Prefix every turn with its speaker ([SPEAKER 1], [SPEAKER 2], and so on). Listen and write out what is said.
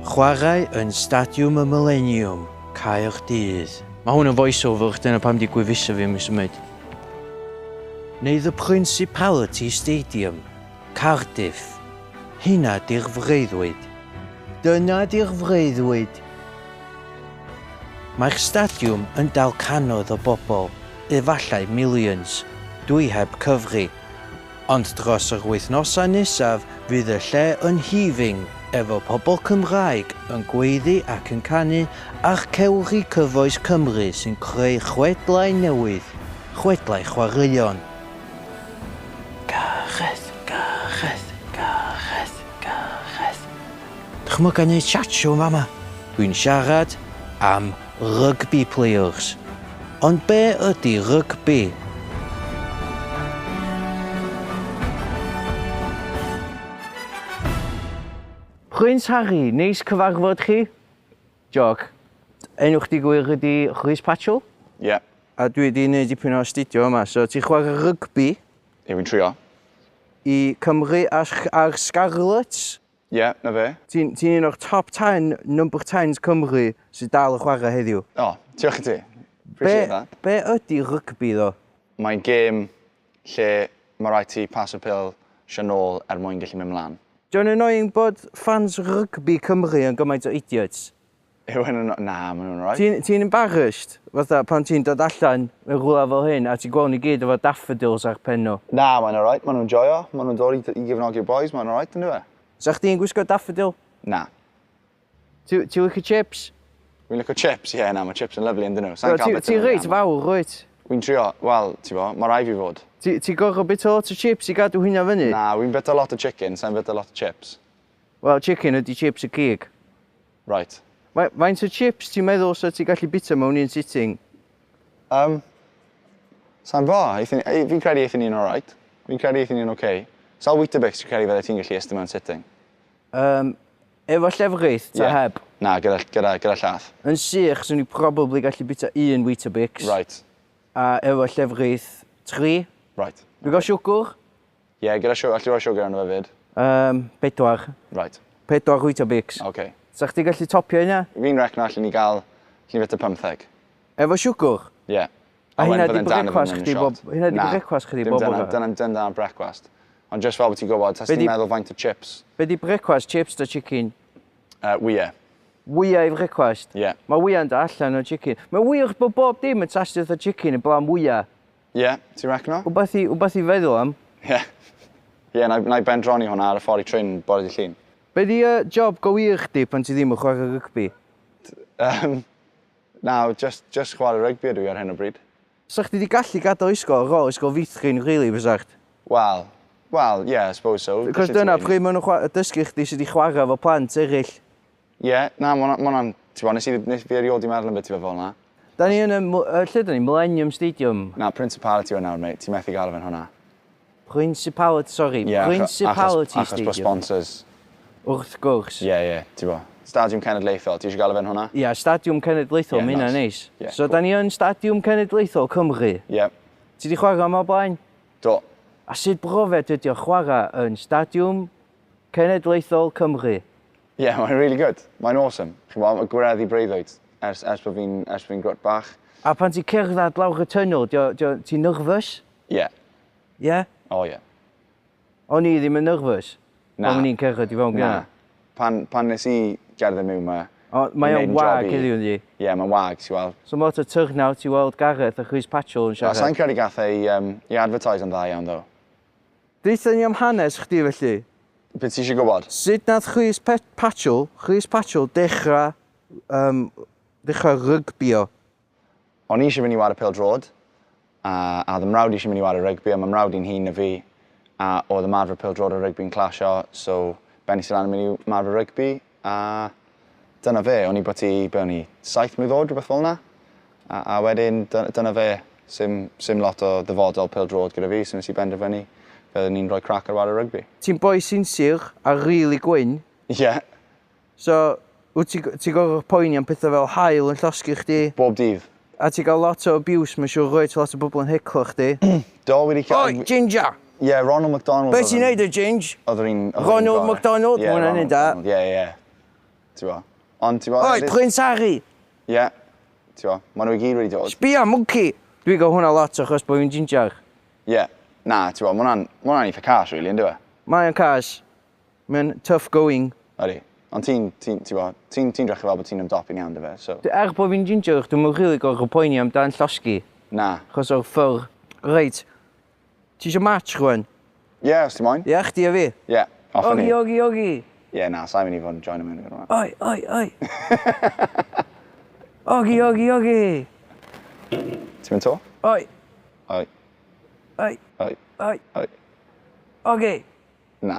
[SPEAKER 1] Chwarae yn Stadiwm y Millennium, Caerdydd. Mae hwn yn voice-over, dyna pam di gwyfuso fi, mis ymwyd. Neu The Principality Stadium, Cardiff. Hynna di'r freuddwyd. Dyna di'r freuddwyd. Mae'r stadiwm yn dal canoedd o bobl, efallai millions, dwi heb cyfri. Ond dros yr wythnosau nesaf, fydd y lle yn heaving efo pobl Cymraeg yn gweiddi ac yn canu ar cewri cyfoes Cymru sy'n creu chwedlau newydd, chwedlau chwaraeon. Gareth, Gareth, Gareth, Gareth. Dychmyga neud chat show fama. Dwi'n siarad am rugby players. Ond be ydy rugby? Prince Harry, neis cyfarfod chi. Jog. Enw chdi gwir ydi Rhys Patchell?
[SPEAKER 2] Ie.
[SPEAKER 1] A dwi wedi gwneud dipyn o astudio yma, so ti'n chwarae rygbi?
[SPEAKER 2] Ie, fi'n trio.
[SPEAKER 1] I Cymru a'r Scarlets?
[SPEAKER 2] Ie, na fe.
[SPEAKER 1] Ti'n un o'r top 10, number 10s Cymru sydd dal y chwarae heddiw?
[SPEAKER 2] O, diolch i ti. Appreciate that.
[SPEAKER 1] Be ydy rygbi ddo?
[SPEAKER 2] Mae'n gêm lle mae rhaid ti pas y pil sy'n ôl mwyn gallu mynd mlaen.
[SPEAKER 1] Dwi'n annoying bod fans rygbi Cymru yn gymaint o idiots.
[SPEAKER 2] Na, maen nhw'n rhaid.
[SPEAKER 1] Ti'n embarrassed? Fatha pan ti'n dod allan yn rhywle fel hyn a ti'n gweld ni gyd efo daffodils ar pen nhw?
[SPEAKER 2] Na, maen nhw'n rhaid. Maen nhw'n joio. Maen nhw'n dod i gefnogi'r boys. Maen nhw'n rhaid yn dweud.
[SPEAKER 1] Sa chdi'n gwisgo daffodil?
[SPEAKER 2] Na.
[SPEAKER 1] Ti'n licio chips?
[SPEAKER 2] Fi'n licio chips, ie, na, mae chips yn lyflu yn dyn nhw.
[SPEAKER 1] Ti'n reit fawr, reit?
[SPEAKER 2] Fi'n trio, wel, ti'n bo, mae rhaid fi fod.
[SPEAKER 1] Ti'n gorfod bita lot o chips i gadw hynna fyny?
[SPEAKER 2] Na, fi'n bita lot o chicken, sa'n bita lot o chips.
[SPEAKER 1] Wel, chicken ydy chips y cig.
[SPEAKER 2] Right.
[SPEAKER 1] Faint o chips ti'n meddwl so ti'n gallu bita mewn un sitting?
[SPEAKER 2] Sa'n bo, fi'n credu eithon ni'n alright. Fi'n credu eithon ni'n okay. Sa'n Weetabix ti'n credu fydde ti'n gallu ystod mewn sitting?
[SPEAKER 1] Efo llefrith, ta heb?
[SPEAKER 2] Na, gyda llath.
[SPEAKER 1] Yn sych, swn i probably gallu bita un Weetabix.
[SPEAKER 2] Right.
[SPEAKER 1] A efo llefrith 3.
[SPEAKER 2] Right.
[SPEAKER 1] Dwi'n gael siwgr?
[SPEAKER 2] Ie, gyda siwgr, allu roi siwgr yn y fyd.
[SPEAKER 1] 4.
[SPEAKER 2] Right.
[SPEAKER 1] 4 Weetabix.
[SPEAKER 2] Okay.
[SPEAKER 1] Sa chdi gallu topio hynna?
[SPEAKER 2] Fi'n recno allan ni gael bita 15.
[SPEAKER 1] Efo siwgr?
[SPEAKER 2] Ie.
[SPEAKER 1] A hynna di brecwast chdi bob... Hynna di brecwast chdi bob o'r?
[SPEAKER 2] Dyna'n brecwast. Ond just fel bod ti'n gwybod, tas ti'n meddwl faint o chips.
[SPEAKER 1] Be di brecwast, chips da chicken?
[SPEAKER 2] Wya.
[SPEAKER 1] Wya i brecwast?
[SPEAKER 2] Ie.
[SPEAKER 1] Mae wya'n da allan o chicken. Mae wych bod bob dim yn tastio'r chicken yn blaen wya.
[SPEAKER 2] Ie, ti'n recno?
[SPEAKER 1] Wbath i feddwl am?
[SPEAKER 2] Ie. Ie, na i bendroni hwnna ar y ffordd i trin bore di llun.
[SPEAKER 1] Be di job gywir chdi pan ti ddim yn chwarae rygbi?
[SPEAKER 2] Na, just chwarae rygbi ydw i ar hyn o bryd.
[SPEAKER 1] So chdi di gallu gadael ysgol ar ôl ysgol fithrin, really, fysacht?
[SPEAKER 2] Wel, yeah, I suppose so.
[SPEAKER 1] Cos dyna, pryd maen nhw'n dysgu chdi sydd wedi chwarae efo plant eraill.
[SPEAKER 2] Ie, na, ma' hwnna'n... Ti'n bod, nes fi erioed i meddwl am beth i fe fel hwnna.
[SPEAKER 1] Da ni yn lle da ni? Millennium Stadium?
[SPEAKER 2] Na, Principality o'n nawr, mate. Ti'n methu gael efo'n hwnna.
[SPEAKER 1] Principality, sorry. Principality Stadium.
[SPEAKER 2] Achos bod sponsors.
[SPEAKER 1] Wrth gwrs.
[SPEAKER 2] Ie, ti'n bod. Stadiwm Cenedlaethol, ti eisiau gael efo'n hwnna?
[SPEAKER 1] Ie, Stadiwm Cenedlaethol, mae hynna'n neis. So da ni yn Stadiwm Cenedlaethol Cymru?
[SPEAKER 2] Ie.
[SPEAKER 1] Ti di chwarae am o blaen?
[SPEAKER 2] Do.
[SPEAKER 1] A sut brofed ydy o chwarae yn Stadiwm Cenedlaethol Cymru?
[SPEAKER 2] Ie, mae'n really good. Mae'n awesome. Chi'n bod, mae gwireddu breuddwyd ers bod fi'n grwt bach.
[SPEAKER 1] A pan ti cerdded lawr y tunnel, ti'n nervous?
[SPEAKER 2] Ie.
[SPEAKER 1] Ie?
[SPEAKER 2] O, ie.
[SPEAKER 1] O'n i ddim yn nervous?
[SPEAKER 2] Na.
[SPEAKER 1] Pan ni'n cerdded i fewn gyda?
[SPEAKER 2] Pan nes i gerdded mewn ma...
[SPEAKER 1] Mae o'n wag iddi o'n di?
[SPEAKER 2] Ie, mae'n wag, ti'n weld.
[SPEAKER 1] So lot o turnout i weld Gareth a Rhys Patchell yn siarad?
[SPEAKER 2] Sa'n credu gath ei advertise yn dda iawn, ddo.
[SPEAKER 1] Deitha ni am hanes chdi felly?
[SPEAKER 2] Beth ti eisiau gwybod?
[SPEAKER 1] Sut nath Rhys Patchell dechrau rygbio?
[SPEAKER 2] O'n i eisiau mynd i wario pêl-drod, a oedd y mrawd eisiau mynd i wario rygbi, a mae mrawd i'n hun na fi, a oedd y marfer pêl-drod a rygbi'n clasio, so Benny Sylan yn mynd i marfer rygbi, a dyna fe, o'n i bod i 7 mlynedd oed, rhywbeth fel yna, a wedyn dyna fe, sim lot o ddyfodol pêl-drod gyda fi, so nes i benderfynu, byddwn ni'n rhoi crac ar wario rygbi. Ti'n boi sinsir a rili gwyn? Ie.
[SPEAKER 1] So, wyt ti gorfod poeni am pethau fel haul yn llosgu chdi?
[SPEAKER 2] Bob dydd.
[SPEAKER 1] A ti gael lot o abuse, mae'n siŵr rhaid lot o bobl yn hiclo chdi?
[SPEAKER 2] Do, wedi cael...
[SPEAKER 1] Oi, Ginger!
[SPEAKER 2] Ie, Ronald McDonald.
[SPEAKER 1] Be ti'n neud o, Ginge?
[SPEAKER 2] Oedd rwy'n...
[SPEAKER 1] Ronald McDonald? Mae hwnna'n neud da.
[SPEAKER 2] Ie. ti'n bo. Ond ti'n bo...
[SPEAKER 1] Oi, Prince Harry!
[SPEAKER 2] Ie, ti'n bo, maen nhw i gyd wedi dod.
[SPEAKER 1] Sbia, monkey! Dwi'n gael hwnna lot achos bod fi'n ginger.
[SPEAKER 2] Ie, na, ti'n bo, ma' hwnna'n eitha cas, really, ynddo fe?
[SPEAKER 1] Mae'n cas. Mae'n tough going.
[SPEAKER 2] Ydy. Ond ti'n drech fel bod ti'n ymdopi'n iawn, dy fe, so...
[SPEAKER 1] Bod fi'n ginger, dwi'n mwyn rili gorfod poeni am dan llosgi.
[SPEAKER 2] Na.
[SPEAKER 1] Achos o'r ffwr. Reit. Ti eisiau match rwan?
[SPEAKER 2] Ie, os ti'n moyn?
[SPEAKER 1] Ie, chdi a fi?
[SPEAKER 2] Ie, offen ni.
[SPEAKER 1] Ogi.
[SPEAKER 2] Ie, na, sa'n mynd i fod yn join am hyn gyda hwnna.
[SPEAKER 1] Oi. Ogi.
[SPEAKER 2] Ti'n mynd to?
[SPEAKER 1] Oi.
[SPEAKER 2] Oi.
[SPEAKER 1] Oi.
[SPEAKER 2] Oi.
[SPEAKER 1] Oi.
[SPEAKER 2] Oi.
[SPEAKER 1] Ogi.
[SPEAKER 2] Na.